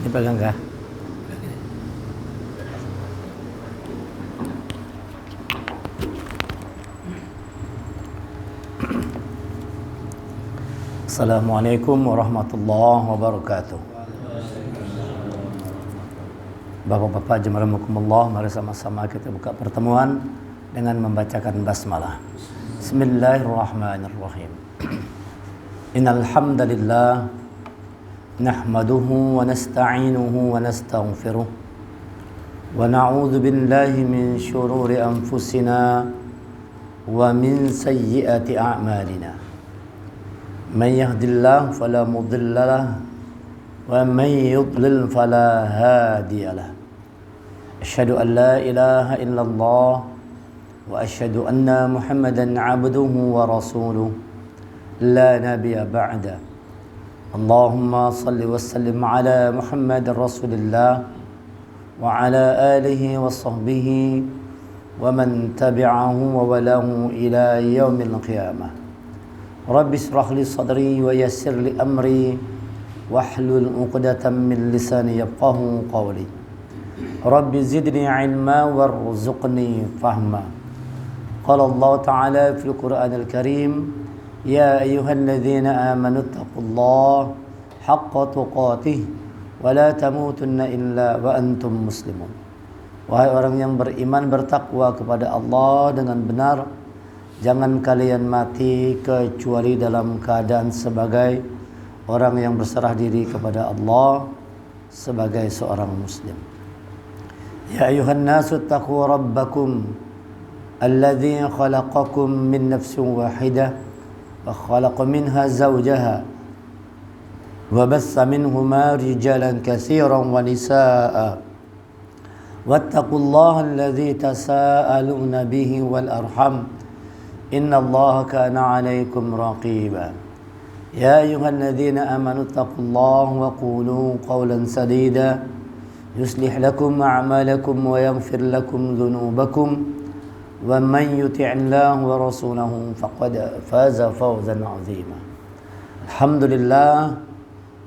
Dipegang kah? Assalamualaikum warahmatullahi wabarakatuh. Bapak-bapak jemaah rahimakumullah, mari sama-sama kita buka pertemuan dengan membacakan basmalah. Bismillahirrahmanirrahim. Innal hamdalillah nahmaduhu wa nasta'inuhu wa nastaghfiruh wa na'udzu billahi min shururi anfusina wa min sayyiati a'malina. Man yahdihillahu fala mudilla lahu wa man yudlil fala hadiya lahu. Asyhadu an la ilaha illallah wa asyhadu anna Muhammadan 'abduhu wa rasuluh la nabiyya ba'da. Allahumma salli wa sallim ala Muhammadin Rasulillah wa ala alihi wa sahbihi wa man tabi'ahu wa walahu ila yaumil qiyamah. Rabbi ishrah li sadri wa yassir li amri wahlul 'uqdatam min lisani yafqahu qawli. Rabbi zidni 'ilma warzuqni fahma. Qala Allah Ta'ala fil Qur'anil Karim, ya ayyuhalladzina amanu taqullaha haqqa tuqatih wa la tamutunna illa wa antum muslimun. Wahai orang yang beriman, bertakwa kepada Allah dengan benar, jangan kalian mati kecuali dalam keadaan sebagai orang yang berserah diri kepada Allah sebagai seorang muslim. Ya ayuhan nasu taqu rabbakum alladzi khalaqakum min nafsin wahidah wa khalaqa minha zawjaha wa bassa minhuma rijalan katsiran wa nisaa'a wattaqullaha alladzi tasaaluna bihi wal arham innallaha kana 'alaikum raqiba. Ya ayyuhalladzina amanu taqullaha wa qulu qawlan sadida yuslih lakum a'malakum wa yaghfir lakum dhunubakum wa man yuti'illaha wa rasulahu faqad faza fawzan 'azima. Alhamdulillah,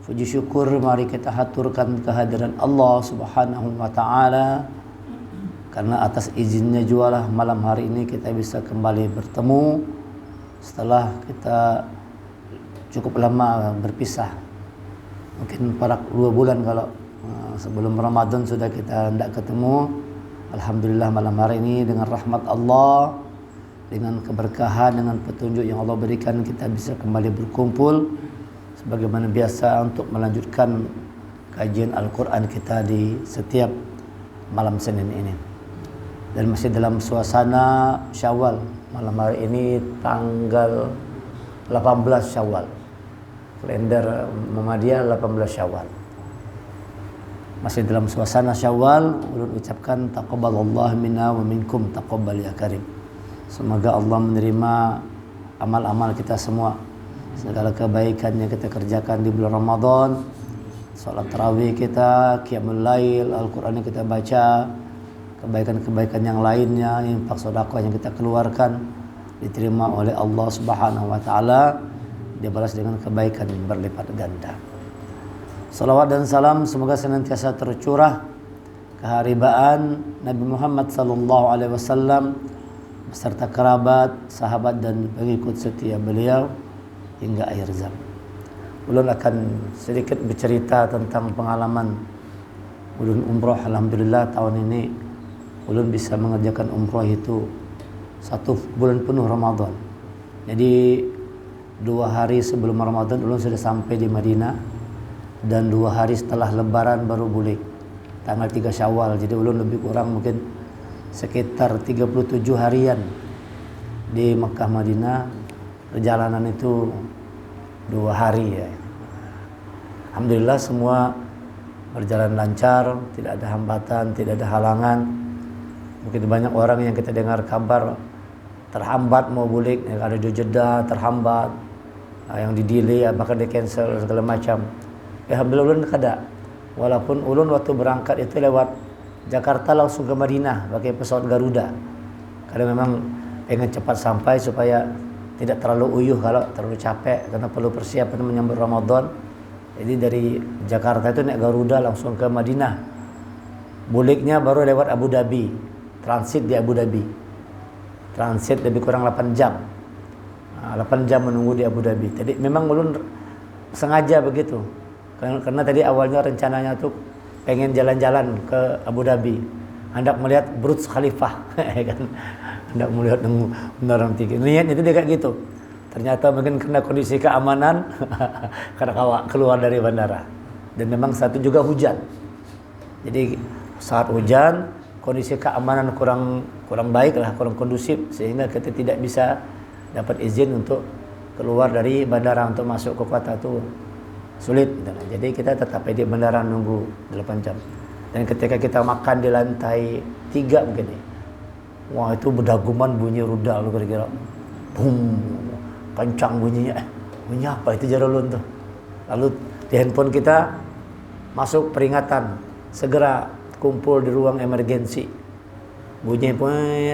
puji syukur mari kita haturkan kehadiran Allah Subhanahu wa taala, karena atas izinnya jualah malam hari ini kita bisa kembali bertemu setelah kita cukup lama berpisah. Mungkin 2 bulan kalau sebelum Ramadan sudah kita tidak ketemu. Alhamdulillah malam hari ini dengan rahmat Allah, dengan keberkahan, dengan petunjuk yang Allah berikan, kita bisa kembali berkumpul sebagaimana biasa untuk melanjutkan kajian Al-Quran kita di setiap malam Senin ini. Dan masih dalam suasana Syawal. Malam hari ini tanggal 18 Syawal. Kalender Muhammadiyah 18 Syawal. Masih dalam suasana Syawal, ulun ucapkan taqabbalallahu minna wa minkum taqabbal ya karim. Semoga Allah menerima amal-amal kita semua. Segala kebaikan yang kita kerjakan di bulan Ramadan, salat tarawih kita, qiyamul lail, Al-Qur'an yang kita baca, kebaikan-kebaikan yang lainnya, infak sedekah yang kita keluarkan diterima oleh Allah Subhanahu wa taala, dibalas dengan kebaikan yang berlipat ganda. Salawat dan salam semoga senantiasa tercurah keharibaan Nabi Muhammad sallallahu alaihi wasallam beserta kerabat, sahabat dan pengikut setia beliau hingga akhir zaman. Ulun akan sedikit bercerita tentang pengalaman ulun umroh. Alhamdulillah tahun ini ulun bisa mengerjakan umroh itu 1 bulan penuh Ramadan. Jadi 2 hari sebelum Ramadan ulun sudah sampai di Madinah, dan 2 hari setelah Lebaran baru balik tanggal 3 Syawal. Jadi ulun lebih kurang mungkin sekitar 37 harian di Mekah Madinah. Perjalanan itu 2 hari ya. Alhamdulillah semua berjalan lancar, tidak ada hambatan, tidak ada halangan. Mungkin banyak orang yang kita dengar kabar terhambat mau balik, yang ada di Jeddah terhambat, yang di delay, bahkan di cancel segala macam. Alhamdulillah ulun kada. Walaupun ulun waktu berangkat itu lewat Jakarta langsung ke Madinah pakai pesawat Garuda. Karena memang pengen cepat sampai supaya tidak terlalu uyuh kalau terlalu capek, karena perlu persiapan menyambut Ramadan. Jadi dari Jakarta itu naik Garuda langsung ke Madinah. Buliknya baru lewat Abu Dhabi, transit di Abu Dhabi. Transit lebih kurang 8 jam. 8 jam menunggu di Abu Dhabi. Jadi memang ulun sengaja begitu. Karena tadi awalnya rencananya tuh pengen jalan-jalan ke Abu Dhabi. Hendak melihat Burj Khalifah, kan? Hendak melihat menara tinggi. Niatnya itu dia kayak gitu. Ternyata mungkin karena kondisi keamanan karena keluar dari bandara. Dan memang satu juga hujan. Jadi saat hujan kondisi keamanan kurang baik lah, kurang kondusif sehingga kita tidak bisa dapat izin untuk keluar dari bandara untuk masuk ke kota itu sulit gitu. Jadi kita tetap di bandara nunggu 8 jam. Dan ketika kita makan di lantai 3 mungkin nih. Wah, itu berdaguman bunyi rudal kira-kira. Bum, kencang bunyinya. Bunyi apa itu jarulun tuh. Lalu di handphone kita masuk peringatan, segera kumpul di ruang emergensi. Bunyi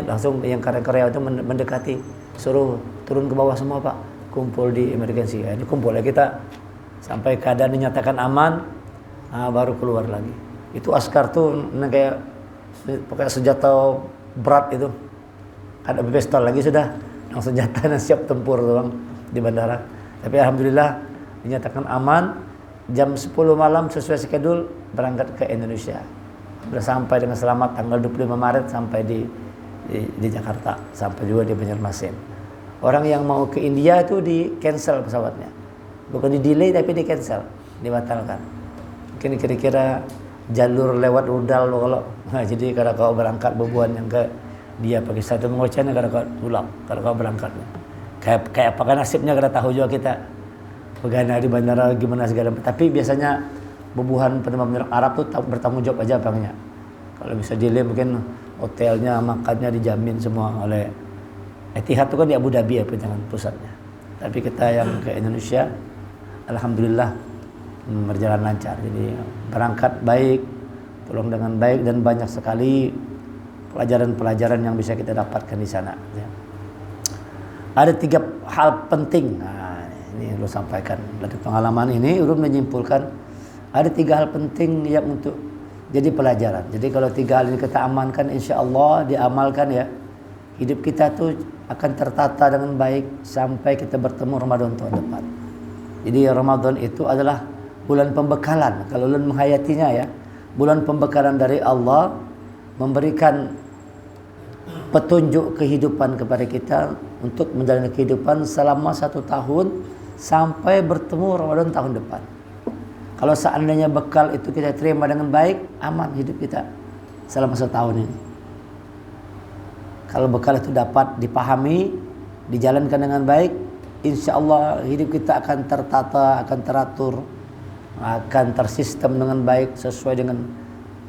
langsung yang karya-karya itu mendekati, suruh turun ke bawah semua Pak, kumpul di emergensi. Ini kumpul ya kita sampai keadaan dinyatakan aman, baru keluar lagi. Itu askar tuh kayak pakai senjata berat itu, ada pistol lagi sudah, langsung senjata siap tempur doang di bandara. Tapi alhamdulillah dinyatakan aman. Jam 10 malam sesuai skedul berangkat ke Indonesia. Sudah sampai dengan selamat tanggal 25 Maret sampai di Jakarta, sampai juga di Banjarmasin. Orang yang mau ke India itu di cancel pesawatnya, bukan di delay tapi di cancel, dibatalkan. Mungkin kira-kira jalur lewat rudal kalau jadi kalau kau berangkat bebuan yang ke dia pakai satu mengocehnya kalau kau pulang, kalau kau berangkat kayak apa nasibnya kada tahu juga kita pegana di bandara gimana segala. Tapi biasanya bebuhan penerbangan Arab tuh bertanggung jawab aja bangnya. Kalau bisa delay mungkin hotelnya makannya dijamin semua oleh Etihad itu kan di Abu Dhabi ya penerbangan pusatnya. Tapi kita yang ke Indonesia alhamdulillah berjalan lancar. Jadi berangkat baik, pulang dengan baik dan banyak sekali pelajaran-pelajaran yang bisa kita dapatkan di sana. Ya. Ada 3 hal penting. Nah, ini lu sampaikan dari pengalaman ini, Urun menyimpulkan ada 3 hal penting yang untuk jadi pelajaran. Jadi kalau 3 hal ini kita amankan, insya Allah diamalkan ya, hidup kita tuh akan tertata dengan baik sampai kita bertemu Ramadan tahun depan. Jadi Ramadan itu adalah bulan pembekalan. Kalau ulun menghayatinya ya, bulan pembekalan dari Allah memberikan petunjuk kehidupan kepada kita untuk menjalani kehidupan selama 1 tahun sampai bertemu Ramadan tahun depan. Kalau seandainya bekal itu kita terima dengan baik, aman hidup kita selama 1 tahun ini. Kalau bekal itu dapat dipahami, dijalankan dengan baik, insya Allah hidup kita akan tertata, akan teratur, akan tersistem dengan baik sesuai dengan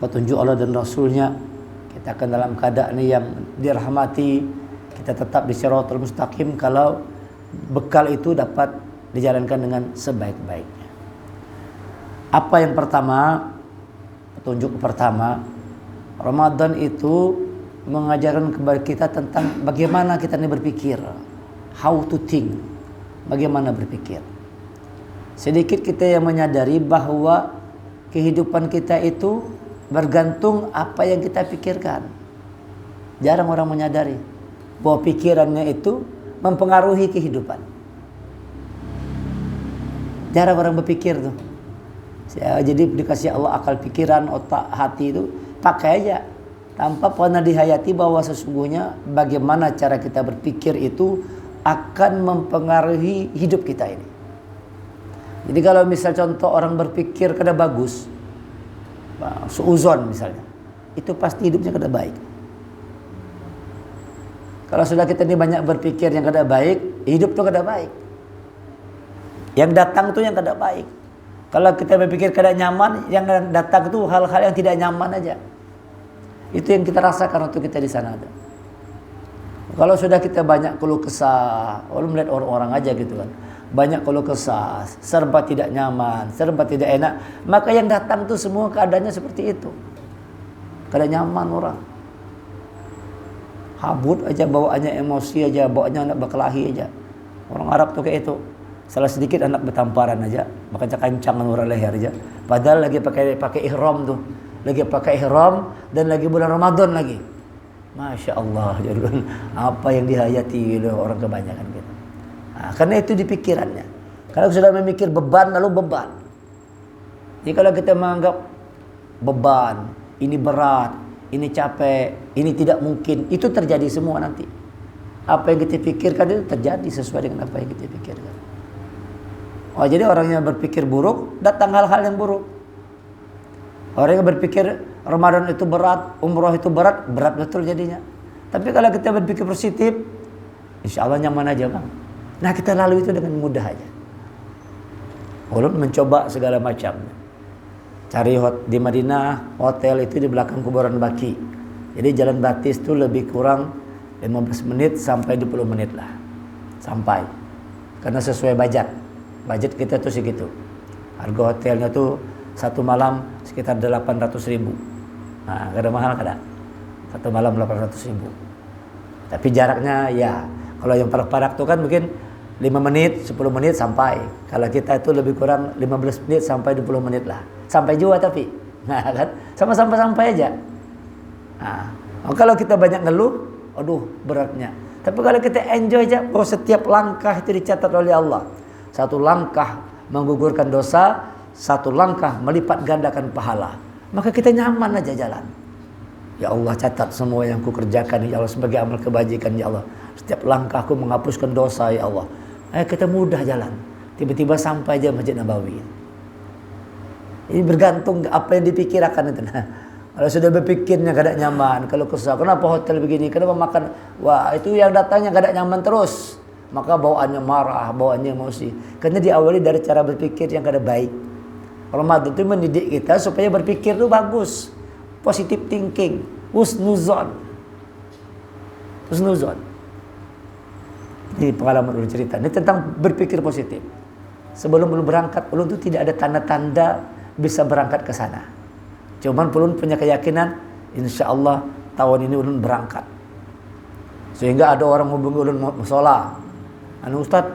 petunjuk Allah dan Rasulnya. Kita akan dalam keadaan yang dirahmati, kita tetap di Shirathul Mustaqim kalau bekal itu dapat dijalankan dengan sebaik-baiknya. Apa yang pertama, petunjuk pertama, Ramadan itu mengajarkan kepada kita tentang bagaimana kita ini berpikir, how to think, bagaimana berpikir. Sedikit kita yang menyadari bahwa kehidupan kita itu bergantung apa yang kita pikirkan. Jarang orang menyadari bahwa pikirannya itu mempengaruhi kehidupan. Jarang orang berpikir tuh. Jadi dikasih Allah akal pikiran, otak, hati itu pakai aja tanpa pernah dihayati bahwa sesungguhnya bagaimana cara kita berpikir itu akan mempengaruhi hidup kita ini. Jadi kalau misal contoh orang berpikir kada bagus, suuzon misalnya, itu pasti hidupnya kada baik. Kalau sudah kita ini banyak berpikir yang kada baik, hidup tuh kada baik. Yang datang tuh yang kada baik. Kalau kita berpikir kada nyaman, yang datang itu hal-hal yang tidak nyaman aja. Itu yang kita rasakan waktu kita di sana. Kalau sudah kita banyak keluh kesah, orang melihat orang-orang aja gitu kan, banyak keluh kesah, serba tidak nyaman, serba tidak enak, maka yang datang tuh semua keadaannya seperti itu. Kada nyaman orang, habut aja bawaannya, emosi aja, bawaannya nak berkelahi aja. Orang Arab tuh kayak itu. Salah sedikit anak bertamparan aja, makanya kancang orang leher aja. Padahal lagi pakai ihram tuh, lagi pakai ihram dan lagi bulan Ramadan lagi. Masya Allah, apa yang dihayati oleh orang kebanyakan gitu. Nah, karena itu di pikirannya. Kalau sudah memikir beban, lalu beban. Jadi kalau kita menganggap beban, ini berat, ini capek, ini tidak mungkin, itu terjadi semua nanti. Apa yang kita pikirkan itu terjadi sesuai dengan apa yang kita pikirkan. Oh, jadi orang yang berpikir buruk, datang hal-hal yang buruk. Orang yang berpikir Ramadan itu berat, umroh itu berat, berat betul jadinya. Tapi kalau kita berpikir positif, insya Allah nyaman aja bang. Nah kita lalui itu dengan mudah aja. Ulun mencoba segala macam. Cari di Madinah, hotel itu di belakang kuburan Baki. Jadi jalan Batis itu lebih kurang 15 menit sampai 20 menit lah. Sampai. Karena sesuai budget. Budget kita tuh segitu. Harga hotelnya tuh satu malam sekitar 800.000. Nah, kada mahal kada. Satu malam 800.000. Tapi jaraknya ya, kalau yang parak-parak tuh kan mungkin 5 menit, 10 menit sampai. Kalau kita itu lebih kurang 15 menit sampai 20 menit lah. Sampai juga tapi. Nah, kan sama-sama sampai aja. Nah, kalau kita banyak ngeluh, aduh beratnya. Tapi kalau kita enjoy aja, bahwa setiap langkah itu dicatat oleh Allah. Satu langkah menggugurkan dosa, satu langkah melipat gandakan pahala. Maka kita nyaman aja jalan. Ya Allah, catat semua yang ku kerjakan ya Allah sebagai amal kebajikan ya Allah. Setiap langkahku menghapuskan dosa ya Allah. Kita mudah jalan. Tiba-tiba sampai aja Masjid Nabawi. Ini bergantung apa yang dipikirkan itu. Nah, kalau sudah berpikirnya kada nyaman, kalau kesal, kenapa hotel begini, kenapa makan, wah itu yang datangnya kada nyaman terus. Maka bawaannya marah, bawaannya emosi. Karena diawali dari cara berpikir yang kada baik. Ramadan itu mendidik kita supaya berpikir itu bagus. Positive thinking, husnuzon. Husnuzon. Ini pengalaman ulun cerita. Ini tentang berpikir positif. Sebelum ulun berangkat, ulun itu tidak ada tanda-tanda bisa berangkat ke sana. Cuman ulun punya keyakinan, insya Allah tahun ini ulun berangkat. Sehingga ada orang hubungi ulun musola. Ustaz,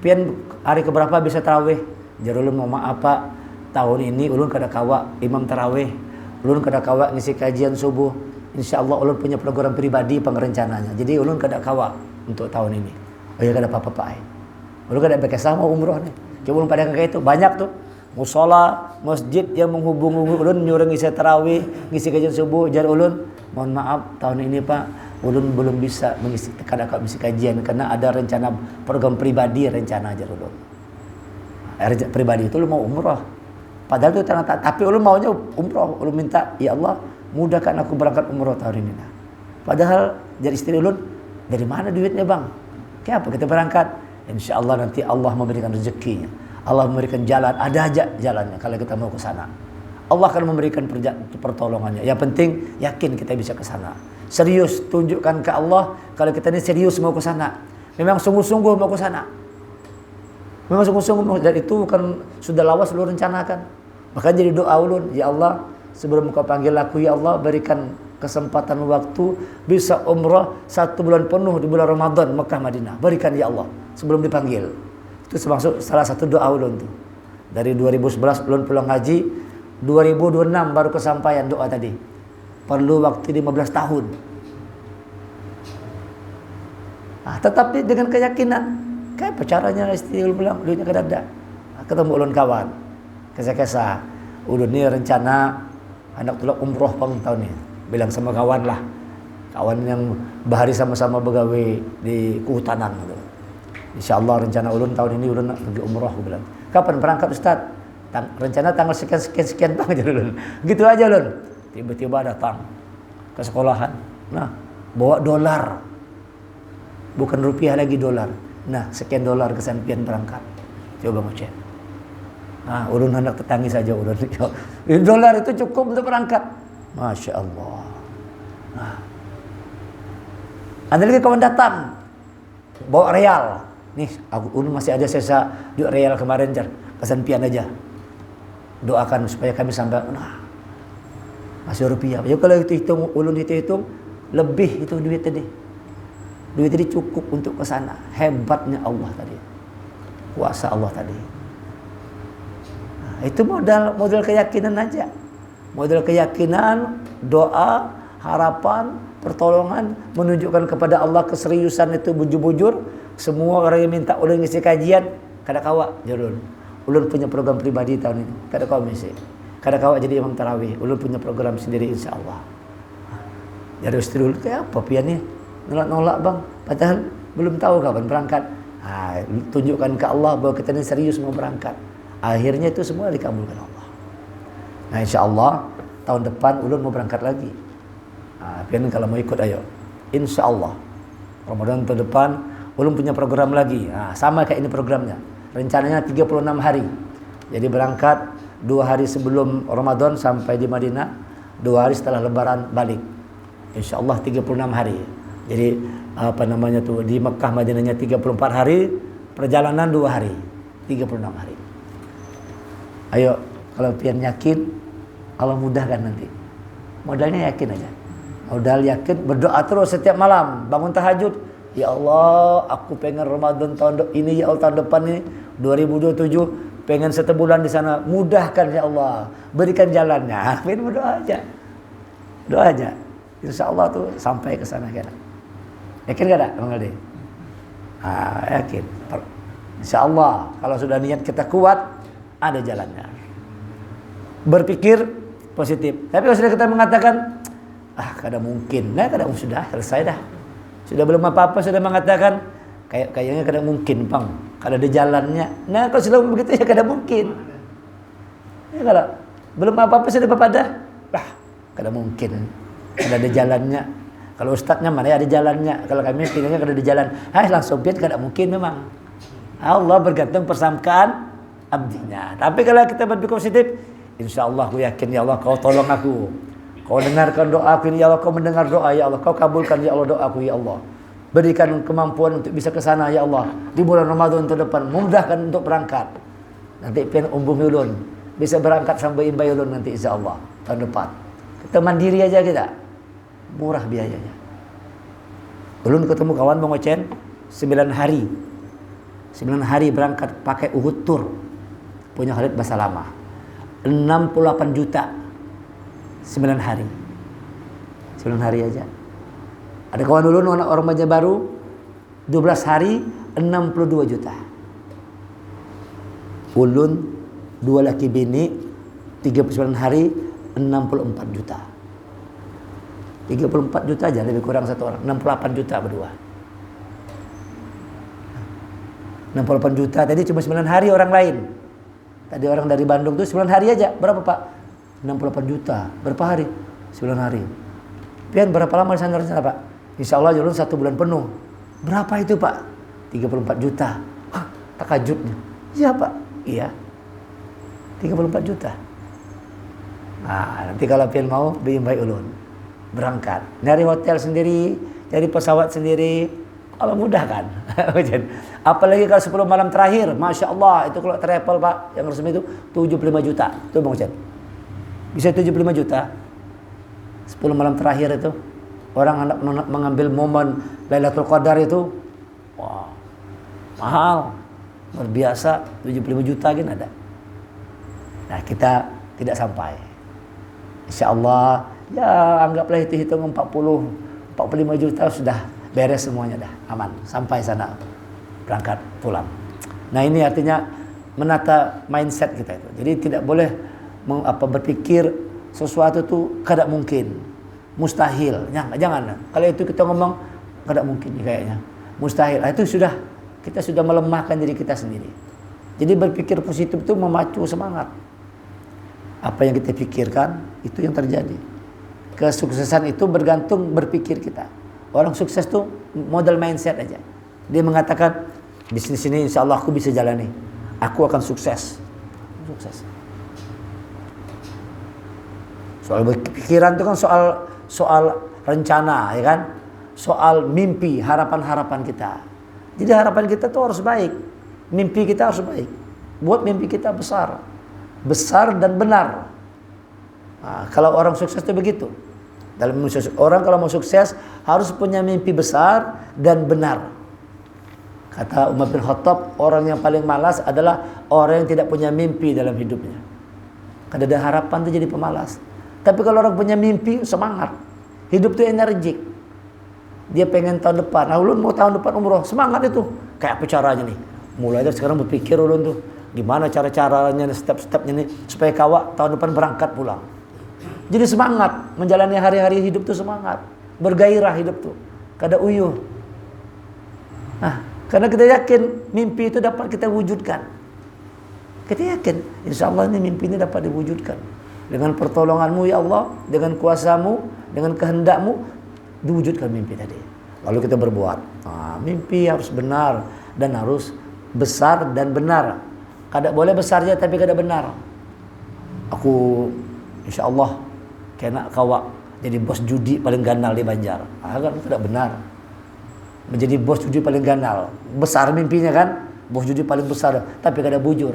pian hari keberapa bisa tarawih? Jadi ulun mau maaf pak, tahun ini ulun kada kawa imam tarawih, ulun kada kawa ngisi kajian subuh. Insya Allah ulun punya program pribadi pengerencananya. Jadi ulun kada kawa untuk tahun ini. Oh ya kada apa-apa pak. Ulun kada pakai sama umroh nih. Coba ulun pada kayak itu banyak tuh musola, masjid yang menghubungi ulun nyuruh ngisi tarawih, ngisi kajian subuh. Jar ulun, mohon maaf tahun ini pak, ulun belum bisa mengisi mengisi kajian karena ada rencana program pribadi rencana aja ulun. Pribadi itu lu mau umroh. Padahal itu ternyata, tapi ulun maunya umroh. Ulun minta, ya Allah mudahkan aku berangkat umroh tahun ini. Padahal dari istri ulun, dari mana duitnya bang? Kayak apa kita berangkat? Insya Allah nanti Allah memberikan rezekinya. Allah memberikan jalan, ada aja jalannya kalau kita mau ke sana. Allah akan memberikan pertolongannya. Yang penting yakin kita bisa ke sana. Serius tunjukkan ke Allah kalau kita ini serius mau ke sana. Memang sungguh-sungguh mau ke sana. Memang sungguh-sungguh, dan itu kan sudah lawas lu rencanakan. Makanya jadi doa ulun, ya Allah sebelum kau panggil aku ya Allah berikan kesempatan waktu bisa umrah 1 bulan penuh di bulan Ramadan Mekah Madinah. Berikan ya Allah sebelum dipanggil. Itu termasuk salah satu doa ulun tuh. Dari 2011 ulun pulang haji, 2026 baru kesampaian doa tadi. Perlu waktu 15 tahun. Nah, tetapi dengan keyakinan, kayak caranya istri ulun bilang, duitnya kada ada. Ketemu ulun kawan, kisah-kisah, ulun ni rencana anak tulak umroh pang tahun ni. Bilang sama kawan lah, kawan yang bahari sama-sama begawe di kehutanan gitu. InsyaAllah rencana ulun tahun ini ulun nak pergi umroh, aku bilang. Kapan berangkat Ustaz? Rencana tanggal sekian bang aja ulun. Gitu aja ulun. Tiba-tiba datang ke sekolahan. Nah, bawa dolar. Bukan rupiah lagi dolar. Nah, sekian dolar kesampian berangkat. Coba ngecek. Nah, ulun hendak tetangis saja ulun. Dolar itu cukup untuk berangkat. Masya Allah. Nah. Ada lagi kawan datang. Bawa real. Nih, ulun masih ada sisa duit real kemarin jar. Kesampian aja. Doakan supaya kami sampai. Nah, masih rupiah. Ya kalau itu hitung, ulun hitung lebih itu duit tadi. Duit tadi cukup untuk ke sana. Hebatnya Allah tadi. kuasa Allah tadi. Nah, itu modal keyakinan aja. Modal keyakinan, doa, harapan, pertolongan, menunjukkan kepada Allah keseriusan itu bujur-bujur. Semua orang yang minta ulun ngisi kajian, kada kawa jarun. Ulun punya program pribadi tahun ini, kada kawa ngisi. Kada kawa jadi imam tarawih, ulun punya program sendiri insyaallah. Jadi istri ulun kayak apa piannya? Nolak-nolak bang, padahal belum tahu kapan berangkat. Nah, tunjukkan ke Allah bahwa kita ini serius mau berangkat. Akhirnya itu semua dikabulkan Allah. Nah insyaallah tahun depan ulun mau berangkat lagi. Nah, pian kalau mau ikut ayo. Insyaallah Ramadan tahun depan ulun punya program lagi. Nah, sama kayak ini programnya. Rencananya 36 hari. Jadi berangkat 2 hari sebelum Ramadan sampai di Madinah, 2 hari setelah Lebaran balik. Insyaallah 36 hari. Jadi di Mekah Madinahnya 34 hari, perjalanan 2 hari, 36 hari. Ayo, kalau pian yakin, Allah mudahkan nanti. Modalnya yakin aja. Modal yakin, berdoa terus setiap malam, bangun tahajud. Ya Allah, aku pengen Ramadan tahun ini, ya Allah tahun depan ini 2027, pengen 1 bulan di sana. Mudahkan ya Allah, berikan jalannya. Pengen berdoa aja. Doa aja. Insyaallah tuh sampai ke sana kan. Yakin gak ada Bang Aldi? Yakin. Insyaallah kalau sudah niat kita kuat, ada jalannya. Berpikir positif. Tapi kalau sudah kita mengatakan kada mungkin, nah kada sudah selesai dah. Sudah belum apa-apa sudah mengatakan kayaknya kada mungkin, Bang. Kada ada jalannya. Nah, kalau sudah begitu ya kada mungkin. Ya kalau belum apa-apa sudah dah. Kada mungkin. Kada ada jalannya. Kalau ustadznya mana ya ada jalannya. Kalau kami pilihnya kada ada jalan. Langsung pian kada mungkin memang. Allah bergantung persangkaan abdinya. Tapi kalau kita berpikir positif, insyaallah aku yakin ya Allah kau tolong aku. Kau dengarkan doaku ya Allah, kau mendengar doa ya Allah, kau kabulkan ya Allah doaku ya Allah. Berikan kemampuan untuk bisa ke sana ya Allah. Di bulan Ramadan tahun depan mudahkan untuk berangkat. Nanti pian umbung ulun bisa berangkat sampai imbai ulun nanti insyaallah tahun depan. Kita mandiri aja kita. Murah biayanya. Ulun ketemu kawan Bang Ocen 9 hari. 9 hari berangkat pakai Uhud Tour. Punya Khalid Basalamah. 68 juta. 9 hari. 9 hari aja. Ada kawan ulun orang Banjar Baru 12 hari 62 juta. Ulun 2 laki bini 39 hari 64 juta. 34 juta aja lebih kurang satu orang. 68 juta berdua. 68 juta tadi cuma 9 hari orang lain. Tadi orang dari Bandung tuh 9 hari aja. Berapa Pak? 68 juta. Berapa hari? 9 hari. Pian berapa lama di sana Pak? Insyaallah ulun 1 bulan penuh. Berapa itu Pak? 34 juta. Takajubnya. Iya Pak. Iya. 34 juta. Nah, nanti kalau pian mau bimbing ulun. Berangkat, nyari hotel sendiri, cari pesawat sendiri, kalau mudah kan. Apalagi kalau 10 malam terakhir, Masya Allah, itu kalau travel Pak, yang resmi itu 75 juta. Itu Bang Ucen. Bisa 75 juta. 10 malam terakhir itu, orang hendak mengambil momen Lailatul Qadar itu, wah, mahal, luar biasa, 75 juta kan ada. Nah kita tidak sampai. Insya Allah, ya anggaplah itu hitung 45 juta sudah beres semuanya dah, aman sampai sana berangkat pulang. Nah ini artinya menata mindset kita itu. Jadi tidak boleh berpikir sesuatu itu kada mungkin, mustahil. Jangan. Kalau itu kita ngomong kada mungkin kayaknya, mustahil. Itu sudah kita sudah melemahkan diri kita sendiri. Jadi berpikir positif itu memacu semangat. Apa yang kita pikirkan itu yang terjadi. Kesuksesan itu bergantung berpikir kita. Orang sukses tuh modal mindset aja. Dia mengatakan di sini insya Allah aku bisa jalani. Aku akan sukses. Sukses. Soal pikiran itu kan soal rencana, ya kan? Soal mimpi, harapan-harapan kita. Jadi harapan kita tuh harus baik. Mimpi kita harus baik. Buat mimpi kita besar dan benar. Nah, kalau orang sukses itu begitu. Orang kalau mau sukses harus punya mimpi besar dan benar. Kata Umar bin Khattab, orang yang paling malas adalah orang yang tidak punya mimpi dalam hidupnya. Kada ada harapan tuh jadi pemalas. Tapi kalau orang punya mimpi, semangat. Hidup tuh energik. Dia pengen tahun depan. Nah, ulun mau tahun depan umroh, semangat itu. Kayak apa caranya nih? Mulai dari sekarang berpikir ulun tuh, gimana cara-caranya, step-stepnya nih supaya kawak tahun depan berangkat pulang. Jadi semangat menjalani hari-hari hidup tuh semangat, bergairah hidup tuh, kada uyuh. Nah, karena kita yakin mimpi itu dapat kita wujudkan. Kita yakin, insya Allah ini mimpi ini dapat diwujudkan dengan pertolonganmu ya Allah, dengan kuasamu, dengan kehendakmu diwujudkan mimpi tadi. Lalu kita berbuat. Nah, mimpi harus benar dan harus besar dan benar. Kada boleh besarnya tapi kada benar. Aku insya Allah kena kawak jadi bos judi paling ganal di Banjar. Kan tidak benar. Menjadi bos judi paling ganal. Besar mimpinya kan, bos judi paling besar tapi kada bujur.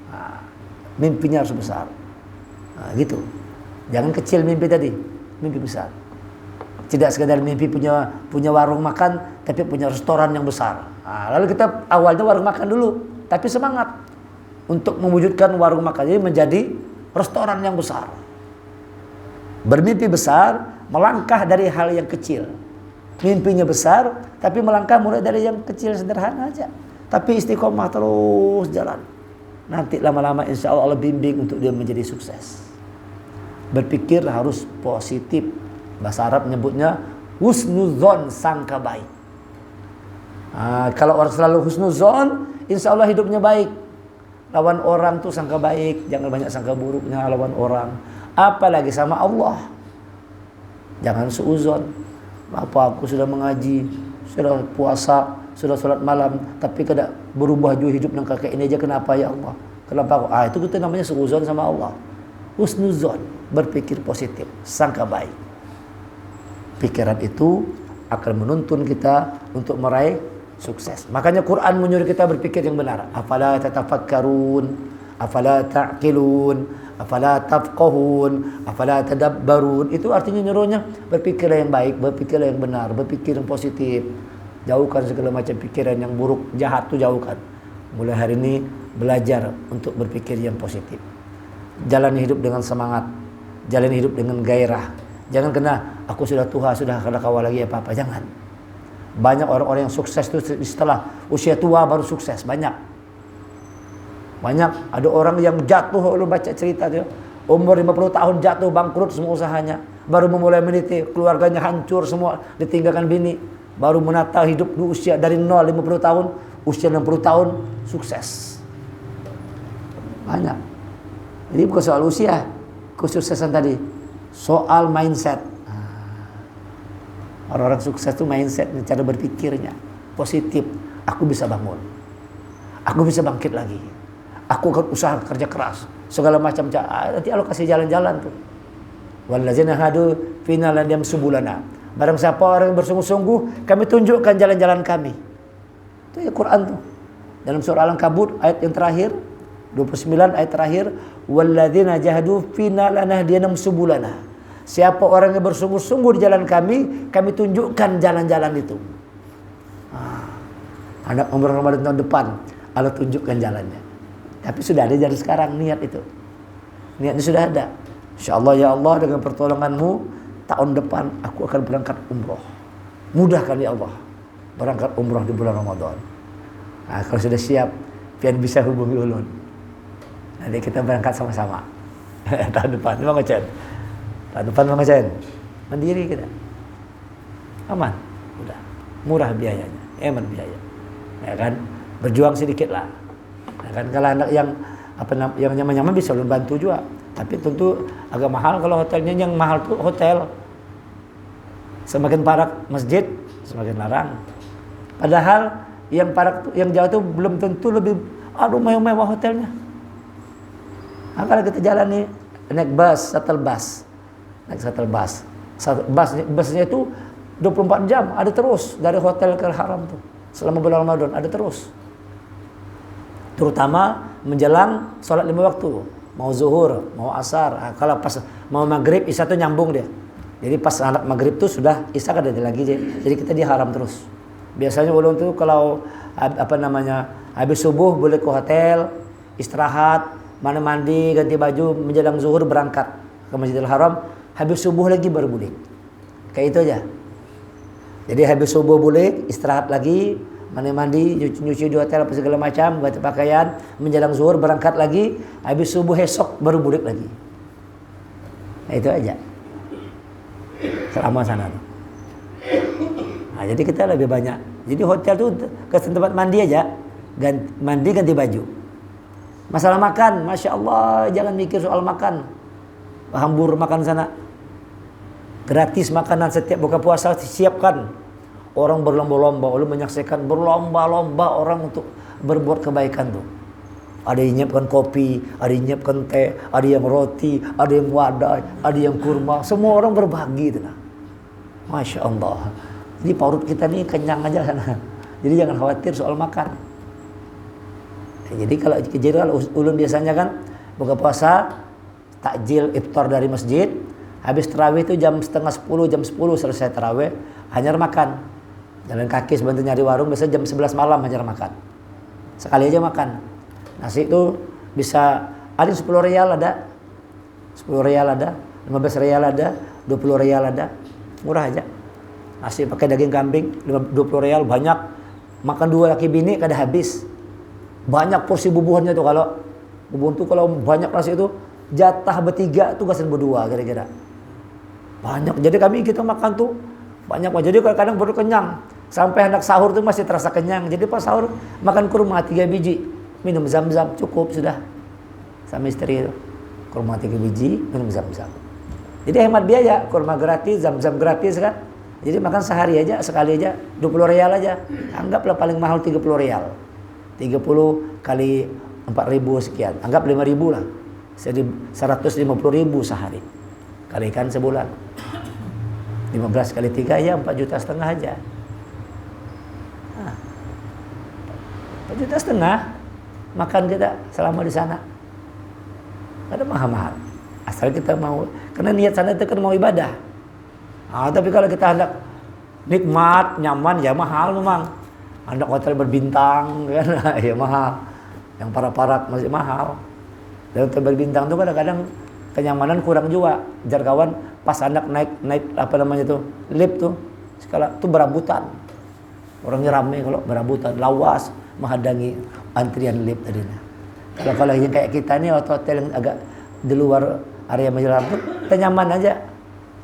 Nah, mimpinya harus besar. Nah, gitu. Jangan kecil mimpi tadi, mimpi besar. Tidak sekadar mimpi punya warung makan, tapi punya restoran yang besar. Nah, lalu kita awalnya warung makan dulu, tapi semangat untuk mewujudkan warung makan jadi menjadi restoran yang besar. Bermimpi besar, melangkah dari hal yang kecil. Mimpinya besar, tapi melangkah mulai dari yang kecil sederhana aja. Tapi istiqomah terus jalan. Nanti lama-lama insya Allah Allah bimbing untuk dia menjadi sukses. Berpikir harus positif. Bahasa Arab menyebutnya husnuzon, sangka baik. Nah, kalau orang selalu husnuzon, insya Allah hidupnya baik. Lawan orang tuh sangka baik, jangan banyak sangka buruknya lawan orang. Apalagi sama Allah. Jangan suuzon. Apa aku sudah mengaji, sudah puasa, sudah sholat malam, tapi kada berubah juga hidup yang kakek ini aja, kenapa ya Allah? Kenapa aku? Itu kita namanya suuzon sama Allah. Husnuzon, berpikir positif, sangka baik. Pikiran itu akan menuntun kita untuk meraih sukses. Makanya Quran menyuruh kita berpikir yang benar. Afala tatafakkarun, afala ta'qilun, afala tafqahun, afala tadabbarun. Itu artinya nyuruhnya berpikirlah yang baik, berpikirlah yang benar, berpikir yang positif. Jauhkan segala macam pikiran yang buruk, jahat tuh jauhkan. Mulai hari ini belajar untuk berpikir yang positif. Jalani hidup dengan semangat, jalani hidup dengan gairah. Jangan kena aku sudah tua, sudah kada kawal lagi apa-apa, jangan. Banyak orang-orang yang sukses itu setelah usia tua baru sukses, banyak. Ada orang yang jatuh, lu baca cerita dia, umur 50 tahun jatuh, bangkrut semua usahanya. Baru memulai meniti, keluarganya hancur semua, ditinggalkan bini. Baru menata hidup di usia dari 0 50 tahun, usia 60 tahun sukses. Banyak. Jadi bukan soal usia, kesuksesan tadi. Soal mindset. Orang-orang sukses itu mindset, cara berpikirnya positif. Aku bisa bangun, aku bisa bangkit lagi, aku akan usaha kerja keras, segala macam. Nanti Allah kasih jalan-jalan tuh. Wallazina hadu fina lan subulana. Barang siapa orang yang bersungguh-sungguh, kami tunjukkan jalan-jalan kami. Itu ya Quran tuh. Dalam surah Al-Ankabut ayat yang terakhir 29 ayat terakhir, walladzina jahadu fina lanahdiyannahum subulana. Siapa orang yang bersungguh-sungguh di jalan kami, kami tunjukkan jalan-jalan itu. Anak umroh Ramadan tahun depan, Allah tunjukkan jalannya. Tapi sudah ada dari sekarang niat itu. Niatnya sudah ada. Insyaallah ya Allah, dengan pertolonganmu tahun depan aku akan berangkat umroh. Mudahkan ya Allah berangkat umroh di bulan Ramadan. Nah, kalau sudah siap, pian bisa hubungi ulun. Nanti kita berangkat sama-sama. Tahun depan, Bang Ocen. Tahun depan Bang Ocen. Mandiri kita. Aman. Udah. Murah biayanya. Hemat biaya. Ya kan? Berjuang sedikit lah. Ya kan? Kalau anak yang yang nyaman-nyaman bisa ulun bantu juga. Tapi tentu agak mahal kalau hotelnya. Yang mahal tuh hotel. Semakin parak masjid, semakin larang. Padahal yang parak, yang jauh itu belum tentu lebih mewah hotelnya. Nah, kalau kita jalani naik bus, shuttle bus. Naik shuttle bus. Busnya itu 24 jam ada terus dari hotel ke Haram tuh. Selama bulan Ramadan ada terus. Terutama menjelang sholat 5 waktu. Mau zuhur, mau asar. Nah, kalau pas mau maghrib, isya tuh nyambung dia. Jadi pas anak maghrib tuh sudah isya kan ada lagi. Jadi kita di Haram terus. Biasanya ulun tuh kalau habis subuh boleh ke hotel, istirahat, mandi, ganti baju, menjelang zuhur berangkat ke Masjidil Haram, habis subuh lagi baru boleh. Kayak itu aja. Jadi habis subuh boleh, istirahat lagi, mandi, nyuci di hotel apa segala macam, ganti pakaian, menjelang zuhur berangkat lagi, habis subuh esok baru boleh lagi. Nah, itu aja. Selama sana tuh. Nah, jadi kita lebih banyak. Jadi hotel tuh ke tempat mandi aja, ganti baju. Masalah makan, masya Allah, jangan mikir soal makan. Hambur makan sana. Gratis makanan setiap buka puasa siapkan. Orang berlomba-lomba, lu menyaksikan berlomba-lomba orang untuk berbuat kebaikan tuh. Ada yang nyiapkan kopi, ada yang nyiapkan teh, ada yang roti, ada yang wadah, ada yang kurma. Semua orang berbagi itu nah. Masya Allah. Jadi perut kita nih kenyang aja sana. Jadi jangan khawatir soal makan. Jadi kalau ulun biasanya kan buka puasa, takjil iftar dari masjid, habis tarawih itu jam 9:30, jam 10 selesai tarawih, hanyar makan. Jalan kaki sebentar nyari warung, biasanya jam 11 malam hanyar makan. Sekali aja makan. Nasi itu bisa ada 10 rial ada, 10 rial ada, 15 rial ada, 20 rial ada, murah aja. Nasi pakai daging kambing 20 rial banyak, makan 2 laki bini kada habis. Banyak porsi bubuhannya tuh, kalau bubuhan tuh kalau banyak nasi itu jatah bertiga tuh gasan berdua kira-kira. Banyak. Jadi kita makan tuh banyak. Jadi kadang-kadang baru kenyang. Sampai hendak sahur tuh masih terasa kenyang. Jadi pas sahur makan kurma 3 biji, minum zam-zam cukup sudah. Sama istri itu. Kurma 3 biji, minum zam-zam. Jadi hemat biaya, kurma gratis, zam-zam gratis kan. Jadi makan sehari aja, sekali aja 20 rial aja. Anggaplah paling mahal 30 rial. 30 kali 4.000 sekian. Anggap 5.000 lah. 150.000 sehari. Kalikan sebulan. 15 kali 3 ya 4,5 juta aja. 4,5 juta makan kita selama di sana. Ada mahal-mahal. Asal kita mau, karena niat sana itu kan mau ibadah. Tapi kalau kita hendak nikmat, nyaman, ya mahal memang. Hendak hotel berbintang kan, ya mahal. Yang parak-parak masih mahal. Dan hotel berbintang itu kadang-kadang kenyamanan kurang juga. Jar kawan pas anak naik lift tuh, sekala tuh berambutan. Orangnya ramai kalau berambutan, lawas menghadangi antrian lift tadinya. Kalau yang kayak kita nih hotel yang agak di luar area Masjidil Haram tuh nyaman aja.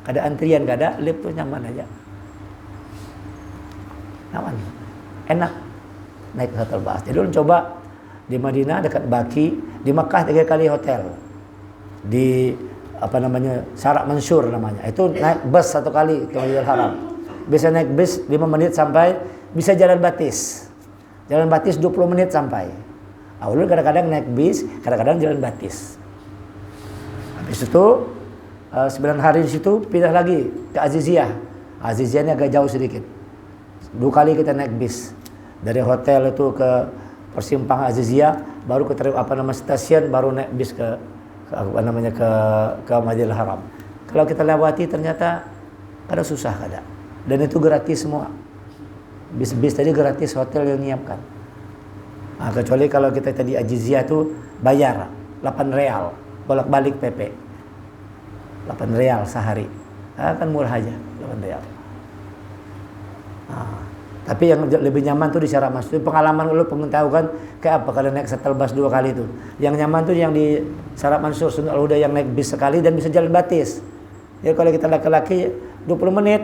Kada antrian, kada lift tuh nyaman aja. Nyaman. Enak naik ke hotel bas. Jadi lu coba di Madinah dekat Baki, di Makkah 3 kali hotel. Di Syarak Mansur namanya. Itu naik bus 1 kali ke Masjidil Haram. Bisa naik bus 5 menit sampai, bisa jalan batis. Jalan batis 20 menit sampai. Ulun kadang-kadang naik bis, kadang-kadang jalan batis. Habis itu 9 hari di situ pindah lagi ke Aziziyah. Aziziyah ini agak jauh sedikit. 2 kali kita naik bis. Dari hotel itu ke persimpangan Aziziyah, baru ke stasiun, baru naik bis ke Masjidil Haram. Kalau kita lewati ternyata kada susah kada. Dan itu gratis semua. Bis tadi gratis, hotel yang nyiapkan. Kecuali kalau kita tadi Aziziyah itu bayar 8 real bolak-balik PP. 8 real sehari. Kan murah aja 8 real. Tapi yang lebih nyaman tuh di Syarak Mansur. Pengalaman lu pengen tahu kan kayak apa kalau naik shuttle bus 2 kali itu. Yang nyaman tuh yang di Syarak Mansur, Sunnah Al-Huda yang naik bis sekali dan bisa jalan batis. Ya kalau kita laki-laki 20 menit.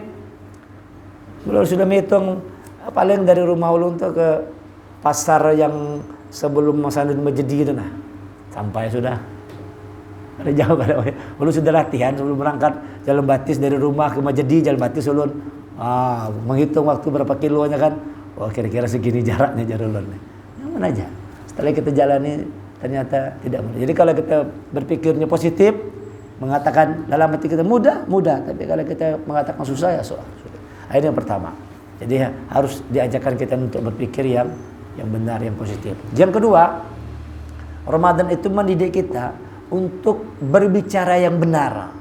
Belum sudah menghitung paling dari rumah ulun tuh ke pasar yang sebelum Masjid gitu nah. Sampai sudah. Ada jauh kada. Ulun sudah latihan sebelum berangkat jalan batis dari rumah ke Masjid jalan batis ulun. Menghitung waktu berapa kilonya kan. Kira-kira segini jaraknya jalan. Nyaman aja. Setelah kita jalani ternyata tidak mudah. Jadi kalau kita berpikirnya positif, mengatakan dalam hati kita mudah. Tapi kalau kita mengatakan susah ya sudah. Ini yang pertama. Jadi harus diajarkan kita untuk berpikir yang benar, yang positif. Yang kedua, Ramadan itu mendidik kita untuk berbicara yang benar.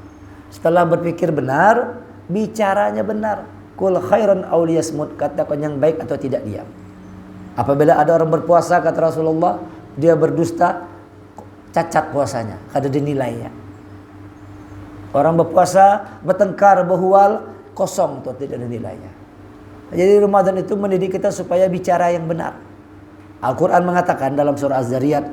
Setelah berpikir benar, bicaranya benar. Qul khairan aw liyasmut, katakan yang baik atau tidak diam. Apabila ada orang berpuasa, kata Rasulullah, dia berdusta, cacat puasanya, kada dinilainya. Orang berpuasa, bertengkar, berhual, kosong tuh, tidak dinilainya. Jadi Ramadan itu mendidik kita supaya bicara yang benar. Al-Quran mengatakan dalam surah Az-Zariyat,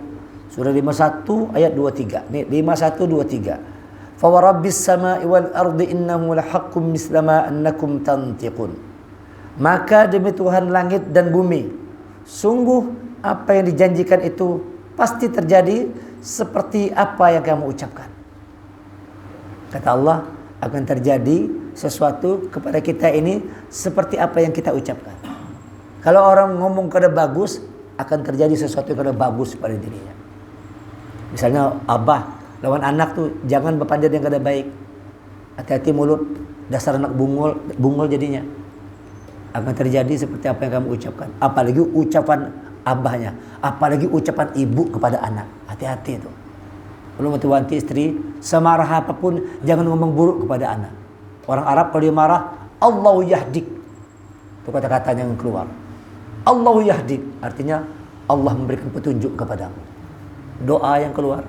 surah 51 ayat 23. Nih, 51 23. Fa warabbis samai wal ardi innahu lahaqqum mislama annakum tantiqun. Maka demi Tuhan langit dan bumi, sungguh apa yang dijanjikan itu pasti terjadi seperti apa yang kamu ucapkan. Kata Allah, akan terjadi sesuatu kepada kita ini seperti apa yang kita ucapkan. Kalau orang ngomong kada bagus, akan terjadi sesuatu yang kada bagus pada dirinya. Misalnya abah lawan anak tuh, jangan berpanjat yang kada baik. Hati-hati mulut, dasar anak bungul jadinya. Akan terjadi seperti apa yang kamu ucapkan. Apalagi ucapan abahnya, apalagi ucapan ibu kepada anak. Hati-hati itu. Kalau wanti istri, semarah apapun jangan ngomong buruk kepada anak. Orang Arab kalau dia marah, Allahu yahdik. Itu kata-katanya yang keluar. Allahu yahdik, artinya Allah memberikan petunjuk kepadamu. Doa yang keluar.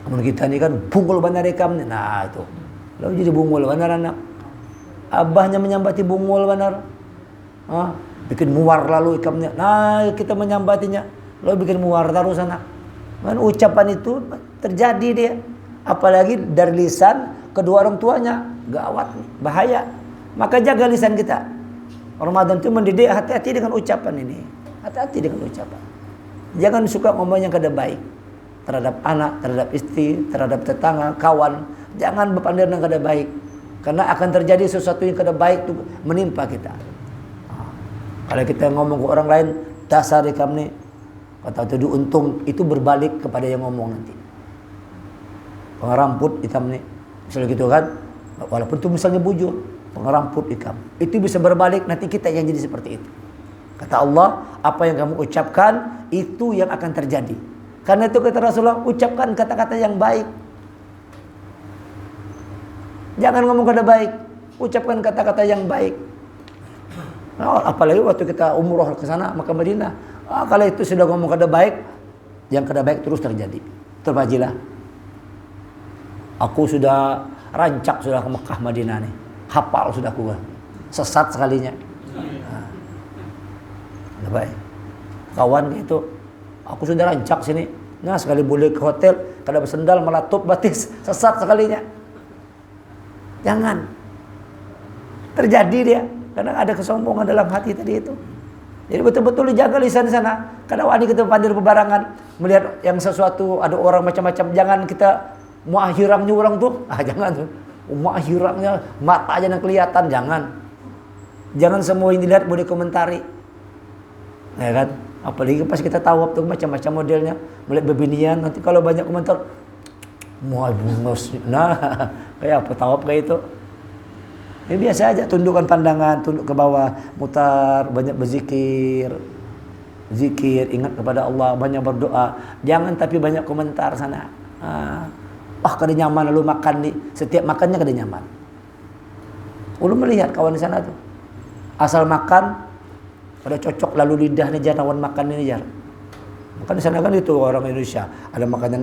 Namun kita ini kan bungul benar rekam. Nah itu. Lalu jadi bungul benar anak. Abahnya menyambati bungul benar. Bikin muar lalu ikamnya. Nah kita menyambatinya. Lalu bikin muar terus anak. Dan ucapan itu terjadi dia. Apalagi dari lisan kedua orang tuanya. Gawat, bahaya. Maka jaga lisan kita. Ramadan itu mendidik, hati-hati dengan ucapan ini. Hati-hati dengan ucapan. Jangan suka ngomong yang kada baik. Terhadap anak, terhadap istri, terhadap tetangga, kawan. Jangan berpandang yang kada baik. Karena akan terjadi sesuatu yang kada baik itu menimpa kita. Kalau kita ngomong ke orang lain, dasar ikam nih. Kata itu untung, itu berbalik kepada yang ngomong nanti. Pengeramput ikam nih. Misalnya gitu kan. Walaupun itu misalnya bujur. Pengeramput ikam. Itu bisa berbalik, nanti kita yang jadi seperti itu. Kata Allah, apa yang kamu ucapkan, itu yang akan terjadi. Karena itu kata Rasulullah, ucapkan kata-kata yang baik. Jangan ngomong kata baik. Ucapkan kata-kata yang baik. Nah, apalagi waktu kita umroh ke sana, Makkah Madinah. Kalau itu sudah ngomong kada baik, yang kada baik terus terjadi. Terbajilah. Aku sudah rancak sudah ke Makkah Madinah nih. Hafal sudah aku. Sesat sekalinya. Nah, baik. Kawan gitu, aku sudah rancak sini. Nah, sekali boleh ke hotel, kada bersendal malah top batis, sesat sekalinya. Jangan. Terjadi dia, karena ada kesombongan dalam hati tadi itu. Jadi betul-betul dijaga lisan di sana. Kadang wani kita pandir bebarangan melihat yang sesuatu, ada orang macam-macam, jangan kita muakhirangnya orang tuh. Jangan tuh. Muakhirangnya mata aja yang kelihatan, jangan. Jangan semua yang dilihat boleh komentari. Ya kan? Apalagi pas kita tawab tuh macam-macam modelnya, melihat bebinian, nanti kalau banyak komentar mual bungos. Nah, kayak apa tawab kayak itu? Ya biasa aja, tundukkan pandangan, tunduk ke bawah, mutar, banyak berzikir. Zikir, ingat kepada Allah, banyak berdoa. Jangan tapi banyak komentar sana. Kada nyaman lalu makan nih. Setiap makannya kada nyaman. Ulu melihat kawan di sana tuh. Asal makan, pada cocok lalu lidahnya jar lawan makan ini jar. Makan di sana kan itu orang Indonesia. Ada makanan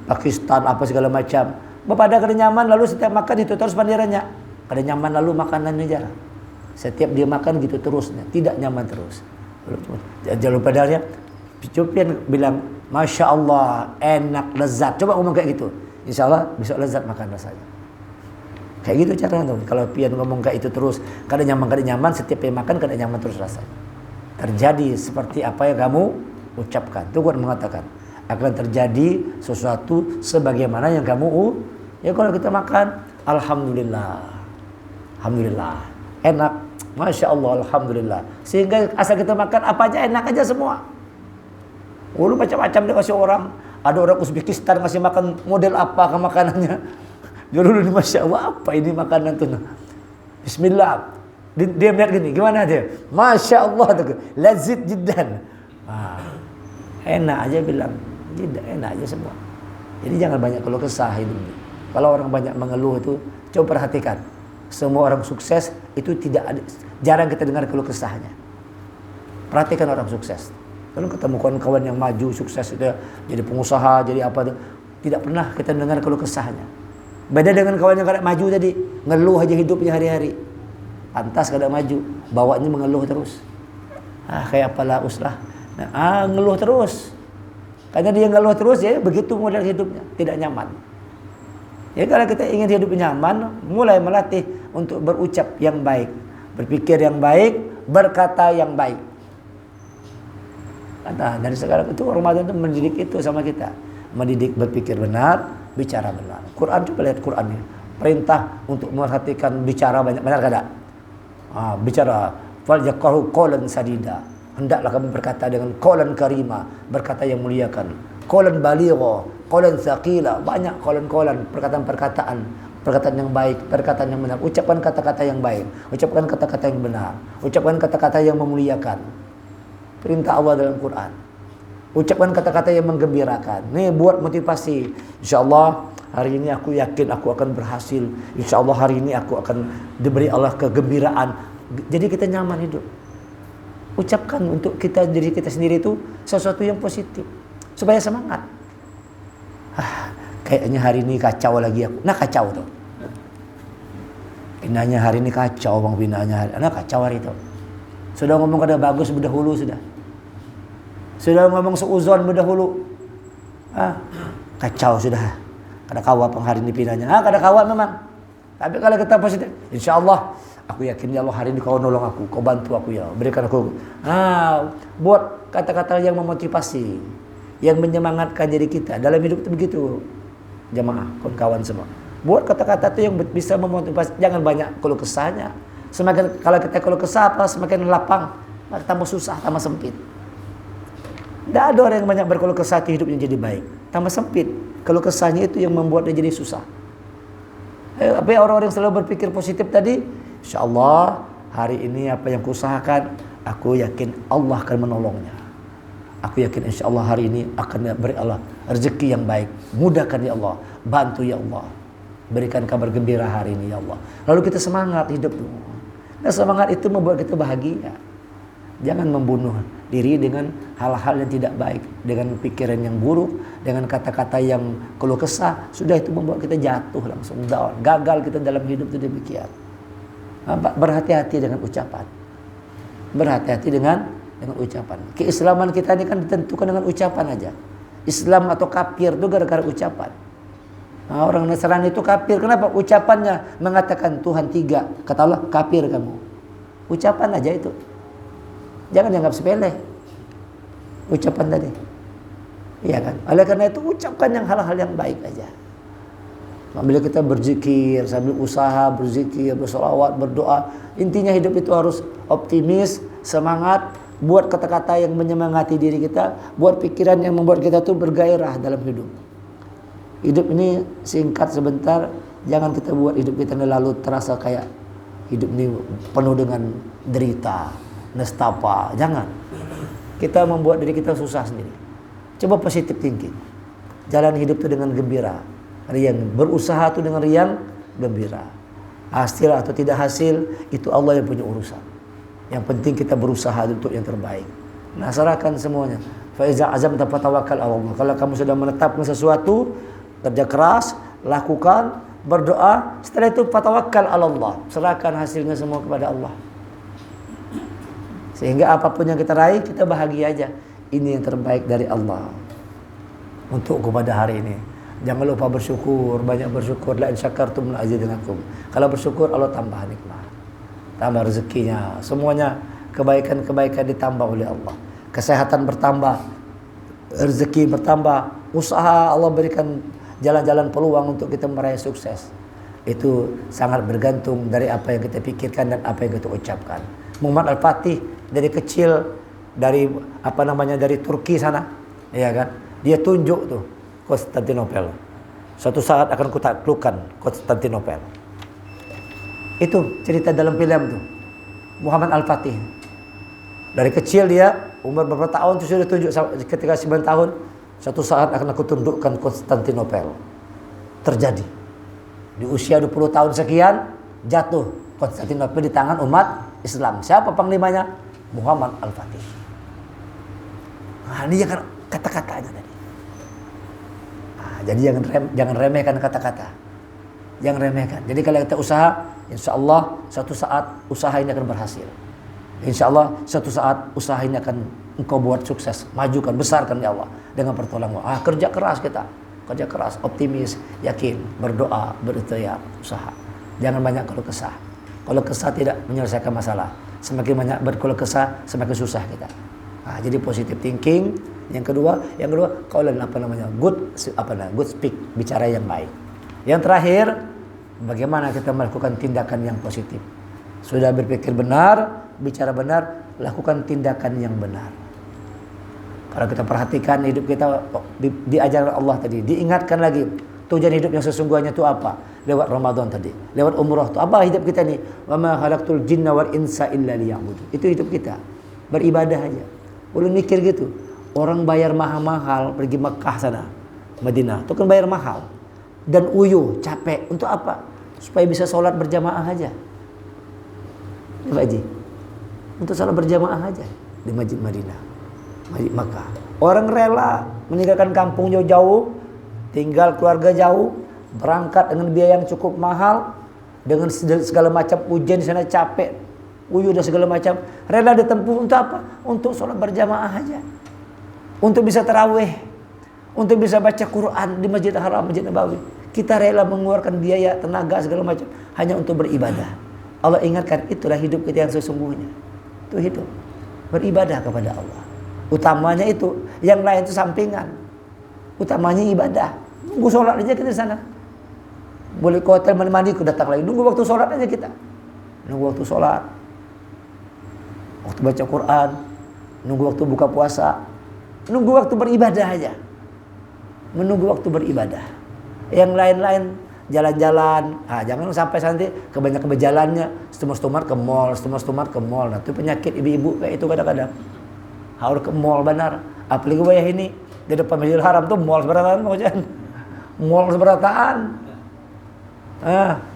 Pakistan apa segala macam. Pada kada nyaman lalu setiap makan itu terus pandirannya. Kada nyaman lalu makanannya jar. Setiap dia makan gitu terusnya, tidak nyaman terus. Jangan lupa dia Pian bilang, Masya Allah, enak, lezat. Coba ngomong kayak gitu. Insya Allah besok lezat makan rasanya. Kayak gitu caranya tuh. Kalau Pian ngomong kayak itu terus, kada nyaman, setiap dia makan kada nyaman terus rasanya. Terjadi seperti apa yang kamu ucapkan. Itu Quran mengatakan akan terjadi sesuatu sebagaimana yang kamu. Ya kalau kita makan, Alhamdulillah. Alhamdulillah, enak, Masya Allah, Alhamdulillah. Sehingga asal kita makan apa aja enak aja semua. Ulu macam-macam dia kasih orang. Ada orang Uzbekistan ngasih makan model apa ke makanannya. Dulu nih Masya Allah, apa ini makanan tuh? Bismillah. Dia melihat gini, gimana dia? Masya Allah, lazit jiddan. Enak aja bilang, enak aja semua. Jadi jangan banyak keluh kesah hidup. Kalau orang banyak mengeluh itu, coba perhatikan. Semua orang sukses itu tidak ada, jarang kita dengar keluh kesahnya. Perhatikan orang sukses. Kalau ketemu kawan-kawan yang maju, sukses itu jadi pengusaha, jadi apa, tidak pernah kita dengar keluh kesahnya. Beda dengan kawan yang kada maju tadi, ngeluh aja hidupnya hari-hari. Pantas kada maju, bawaannya mengeluh terus. Kayak apalah uslah. Ngeluh terus. Karena dia ngeluh terus, ya begitu model hidupnya, tidak nyaman. Ya kalau kita ingin hidup nyaman, mulai melatih untuk berucap yang baik, berpikir yang baik, berkata yang baik. Nah, dari sekarang itu Ramadan itu mendidik itu sama kita, mendidik berpikir benar, bicara benar. Quran, coba lihat Qurannya, perintah untuk memperhatikan bicara banyak benar kada? Bicara falyaqulu qawlan sadida, hendaklah kamu berkata dengan qawlan karima, berkata yang muliakan, qawlan baligha, qawlan thaqila, banyak qawlan, perkataan yang baik, perkataan yang benar. Ucapkan kata-kata yang baik, ucapkan kata-kata yang benar, ucapkan kata-kata yang memuliakan. Perintah Allah dalam Quran. Ucapkan kata-kata yang menggembirakan. Nih buat motivasi. InsyaAllah hari ini aku yakin aku akan berhasil. InsyaAllah hari ini aku akan diberi Allah kegembiraan. Jadi kita nyaman hidup. Ucapkan untuk kita, diri kita sendiri itu sesuatu yang positif. Supaya semangat. Kayaknya hari ini kacau lagi aku. Nah kacau tuh. Pinanya hari ini kacau bang, pinanya hari. Nah kacau hari itu. Sudah ngomong kada bagus berdahulu sudah. Sudah ngomong seuzon berdahulu. Kacau sudah. Kada kawat hari ini pinanya. Kada kawat memang. Tapi kalau kita positif, insyaallah aku yakin ya Allah hari ini kau nolong aku, kau bantu aku ya, berikan aku. Buat kata-kata yang memotivasi, yang menyemangatkan diri kita dalam hidup itu begitu. Jamaah, kawan-kawan semua. Buat kata-kata itu yang bisa memotivasi, jangan banyak keluh kesahnya. Semakin kalau kita keluh kesah semakin lapang, tambah susah, tambah sempit. Tidak ada orang yang banyak berkeluh kesah hidupnya jadi baik, tambah sempit. Keluh kesahnya itu yang membuat dia jadi susah. Tapi orang-orang yang selalu berpikir positif tadi, insyaallah hari ini apa yang kuusahakan, aku yakin Allah akan menolongnya. Aku yakin insyaallah hari ini akan beri Allah rezeki yang baik, mudahkan ya Allah, bantu ya Allah, berikan kabar gembira hari ini ya Allah. Lalu kita semangat hidup. Nah semangat itu membuat kita bahagia. Jangan membunuh diri dengan hal-hal yang tidak baik, dengan pikiran yang buruk, dengan kata-kata yang keluh kesah. Sudah itu membuat kita jatuh langsung down. Gagal kita dalam hidup itu demikian. Berhati-hati dengan ucapan. Berhati-hati dengan ucapan. Keislaman kita ini kan ditentukan dengan ucapan aja. Islam atau kafir itu gara-gara ucapan. Orang Nasrani itu kafir. Kenapa? Ucapannya mengatakan Tuhan 3. Kata Allah, kafir kamu. Ucapan aja itu. Jangan dianggap sepele. Ucapan tadi. Iya kan? Oleh karena itu ucapkan yang hal-hal yang baik aja. Bila kita berzikir, sambil usaha berzikir, bersolawat, berdoa. Intinya hidup itu harus optimis, semangat. Buat kata-kata yang menyemangati diri kita. Buat pikiran yang membuat kita tuh bergairah dalam hidup. Hidup ini singkat sebentar. Jangan kita buat hidup kita lalu terasa kayak hidup ini penuh dengan derita, nestapa. Jangan. Kita membuat diri kita susah sendiri. Coba positive thinking. Jalan hidup itu dengan gembira. Riang. Berusaha itu dengan riang gembira. Hasil atau tidak hasil itu Allah yang punya urusan. Yang penting kita berusaha untuk yang terbaik. Nah, serahkan semuanya. Fa iza azamta fatawakkal 'ala Allah. Kalau kamu sudah menetapkan sesuatu, kerja keras, lakukan, berdoa, setelah itu fatawakkal 'ala Allah. Serahkan hasilnya semua kepada Allah. Sehingga apapun yang kita raih, kita bahagia aja. Ini yang terbaik dari Allah untuk kepada hari ini. Jangan lupa bersyukur, banyak bersyukur. La in syakartum la azidannakum. Kalau bersyukur Allah tambah nikmat, tambah rezekinya, semuanya kebaikan-kebaikan ditambah oleh Allah. Kesehatan bertambah, rezeki bertambah, usaha Allah berikan jalan-jalan peluang untuk kita meraih sukses. Itu sangat bergantung dari apa yang kita pikirkan dan apa yang kita ucapkan. Muhammad Al-Fatih dari kecil, dari dari Turki sana, ya kan? Dia tunjuk tuh Konstantinopel. Suatu saat akan kutaklukkan Konstantinopel. Itu cerita dalam film tuh. Muhammad Al-Fatih. Dari kecil dia, umur beberapa tahun itu sudah tunjuk, ketika 9 tahun, suatu saat akan aku tundukkan Konstantinopel. Terjadi. Di usia 20 tahun sekian, jatuh Konstantinopel di tangan umat Islam. Siapa panglimanya? Muhammad Al-Fatih. Nah, ini jangan kata-katanya tadi. Nah, jadi jangan remehkan kata-kata. Jangan remehkan. Jadi kalau kita usaha, insya Allah suatu saat usaha ini akan berhasil. Insya Allah suatu saat usaha ini akan engkau buat sukses, majukan, besarkan ya Allah dengan pertolongan. Kerja keras kita, kerja keras, optimis, yakin, berdoa, berikhtiar, usaha. Jangan banyak keluh kesah. Kalau kesah tidak menyelesaikan masalah. Semakin banyak berkeluh kesah, semakin susah kita. Jadi positive thinking. Yang kedua, kaulan good speak, bicara yang baik. Yang terakhir, bagaimana kita melakukan tindakan yang positif. Sudah berpikir benar, bicara benar, lakukan tindakan yang benar. Kalau kita perhatikan hidup kita diajar Allah tadi, diingatkan lagi tujuan hidup yang sesungguhnya itu apa? Lewat Ramadan tadi, lewat umrah itu apa hidup kita nih? Wa ma khalaqtul jinna wal insa illa liya'budun. Itu hidup kita, beribadah aja. Ulun mikir gitu, orang bayar mahal-mahal pergi Mekah sana, Madinah, itu kan bayar mahal. Dan uyuh, capek, untuk apa? Supaya bisa sholat berjamaah aja. Ya Pak Haji, untuk sholat berjamaah aja di Masjid Madinah, Masjid Makkah. Orang rela meninggalkan kampung jauh-jauh, tinggal keluarga jauh, berangkat dengan biaya yang cukup mahal, dengan segala macam ujian di sana, capek, uyuh dan segala macam, rela ditempuh untuk apa? Untuk sholat berjamaah aja, untuk bisa tarawih, untuk bisa baca Quran di Masjid Haram, Masjid Nabawi. Kita rela mengeluarkan biaya, tenaga, segala macam hanya untuk beribadah. Allah ingatkan, itulah hidup kita yang sesungguhnya. Itu hidup, beribadah kepada Allah. Utamanya itu, yang lain itu sampingan. Utamanya ibadah. Nunggu sholat aja kita di sana. Boleh ke hotel mandi, datang lagi. Nunggu waktu sholat aja kita. Nunggu waktu sholat, waktu baca Quran, nunggu waktu buka puasa, nunggu waktu beribadah aja. Menunggu waktu beribadah. Yang lain-lain jalan-jalan, jangan sampai nanti kebanyakan berjalannya setumar-tumar ke mall, Nah, itu penyakit ibu-ibu kayak itu kadang-kadang. Harus ke mall benar. Apalagi wayah ini di depan Masjidil Haram tuh mall seberataan, mall seberataan.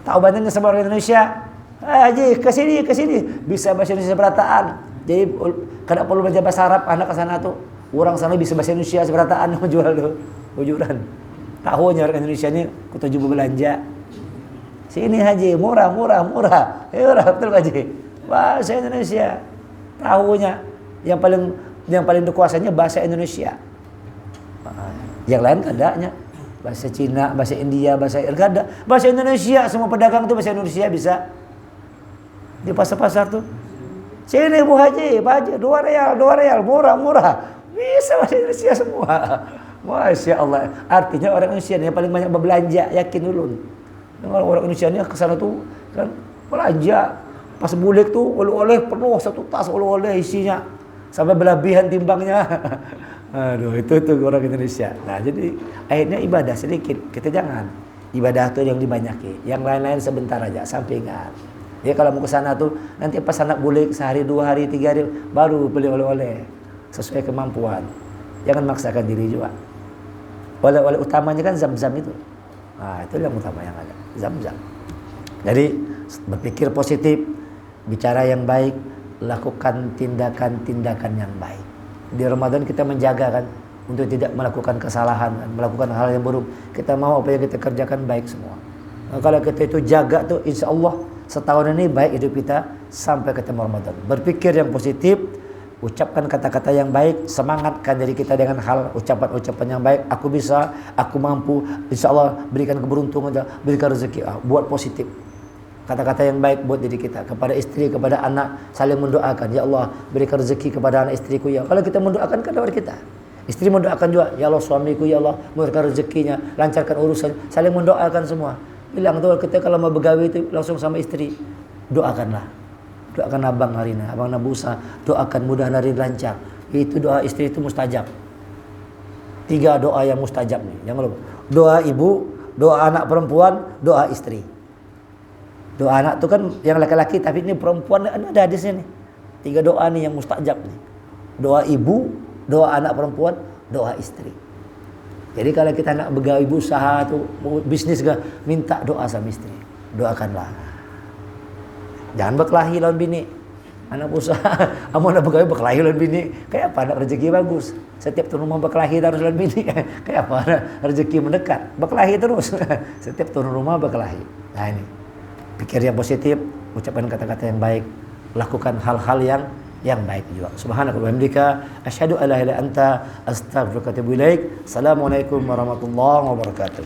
Tahu banyaknya sama orang Indonesia. Haji ke sini bisa bahasa Indonesia seberataan. Jadi kada perlu belajar bahasa Arab, anak ke sana tuh. Orang sana bisa bahasa Indonesia seberataan mau jual tuh ujuran. Tahunya orang Indonesia ini ketujuh belanja. Sini Haji, murah. Betul Haji. Bahasa Indonesia. Tahunya yang paling dikuasainya bahasa Indonesia. Yang lain kadanya bahasa Cina, bahasa India, bahasa Irgada, bahasa Indonesia. Semua pedagang tuh bahasa Indonesia bisa. Di pasar-pasar tuh. Sini Bu Haji, Pak Haji, 2 real, murah. Bisa bahasa Indonesia semua. Masya Allah. Artinya orang Indonesia yang paling banyak berbelanja, yakin ulun. Orang Indonesia ini kesana tuh kan belanja. Pas bulik tuh oleh-oleh penuh, satu tas oleh-oleh isinya. Sampai berlebihan timbangnya. Aduh, itu orang Indonesia. Nah, jadi akhirnya ibadah sedikit. Kita jangan. Ibadah tuh yang dibanyaki. Yang lain-lain sebentar aja, sampingan. Ya kalau mau ke sana tuh nanti pas anak bulik sehari, 2 hari, 3 hari baru beli oleh-oleh sesuai kemampuan. Jangan maksakan diri juga. Oleh-oleh utamanya kan zam-zam itu. Nah, itu yang utama yang ada, zam-zam. Jadi berpikir positif, bicara yang baik, lakukan tindakan-tindakan yang baik. Di Ramadan kita menjaga kan untuk tidak melakukan kesalahan, melakukan hal yang buruk. Kita mau apa yang kita kerjakan baik semua. Nah, kalau kita itu jaga tuh, insya Allah setahun ini baik hidup kita sampai ketemu Ramadan. Berpikir yang positif, ucapkan kata-kata yang baik, semangatkan diri kita dengan hal ucapan-ucapan yang baik. Aku bisa, aku mampu, insya Allah berikan keberuntungan, berikan rezeki. Buat positif. Kata-kata yang baik buat diri kita, kepada istri, kepada anak, saling mendoakan. Ya Allah, berikan rezeki kepada anak istriku ya. Kalau kita mendoakan kan dari kita. Istri mendoakan juga, ya Allah suamiku ya Allah, berikan rezekinya, lancarkan urusan, saling mendoakan semua. Bilang tuh kita kalau mau begawi itu langsung sama istri, doakanlah. Doakan abang hari ini, abang Nabusa, doakan mudah hari lancar. Itu doa istri itu mustajab. 3 doa yang mustajab nih, jangan lupa. Doa ibu, doa anak perempuan, doa istri. Doa anak itu kan yang laki-laki, tapi ini perempuan ada hadisnya nih. 3 doa nih yang mustajab nih. Doa ibu, doa anak perempuan, doa istri. Jadi kalau kita nak begawi usaha tuh, bisnis gak, minta doa sama istri. Doakanlah. Jangan berkelahi lawan bini. Anak usaha, amun ada pegawai berkelahi lawan bini, kayak apa anak rezeki bagus. Setiap turun rumah berkelahi terus lawan bini, kayak apa anak rezeki mendekat, berkelahi terus. Setiap turun rumah berkelahi. Nah ini, pikir yang positif, ucapkan kata-kata yang baik, lakukan hal-hal yang baik juga. Subhanaka wa bihamdika asyhadu an la ilaha illa anta astaghfiruka wa atubu ilaik. Assalamualaikum warahmatullahi wabarakatuh.